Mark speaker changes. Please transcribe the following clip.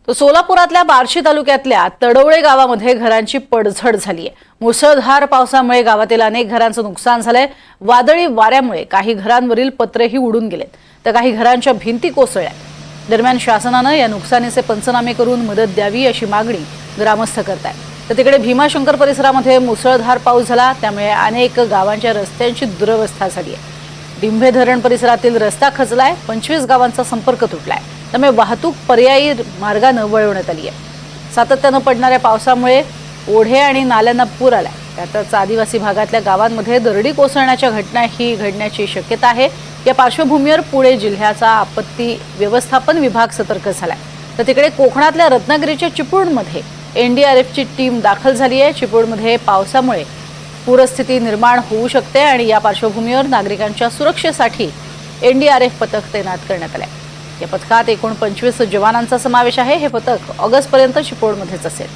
Speaker 1: तो सोलापुरातल्या बार्शी तालुक्यातल्या तडवळे गावामध्ये घरांची पडझड झाली आहे। मुसळधार पावसामुळे गावातील अनेक घरांचं नुकसान झालंय। वादळी वाऱ्यामुळे काही घरांवरील पत्रेही उडून गेलेत, तर काही घरांच्या भिंती कोसळल्या। दरम्यान शासनाने या नुकसानीचे पंचनामे करून मदत द्यावी अशी मागणी ग्रामस्थ करतायत। तर तिकडे भीमाशंकर परिसरामध्ये मुसळधार पाऊस झाला, त्यामुळे अनेक गावांच्या रस्त्यांची दुरवस्था झाली आहे। डिंभे धरण परिसरातील रस्ता खचलाय, 25 गावांचा संपर्क तुटलाय, त्यामुळे वाहतूक पर्यायी मार्गाने वळवण्यात आली आहे। सातत्याने पडणाऱ्या पावसामुळे ओढे आणि नाल्यांना पूर आलाय। त्यातच आदिवासी भागातल्या गावांमध्ये दरडी कोसळण्याच्या घटनाही घडण्याची शक्यता आहे। या पार्श्वभूमीवर पुणे जिल्ह्याचा आपत्ती व्यवस्थापन विभाग सतर्क झालाय। तर तिकडे कोकणातल्या रत्नागिरीच्या चिपळूणमध्ये एनडीआरएफची टीम दाखल झाली आहे। चिपळूणमध्ये पावसामुळे पूरस्थिती निर्माण होऊ शकते आणि या पार्श्वभूमीवर नागरिकांच्या सुरक्षेसाठी एनडीआरएफ पथक तैनात करण्यात आले। या पथकात एकूण 25 जवानांचा समावेश आहे। हे पथक ऑगस्टपर्यंत चिपळूणमध्येच असेल।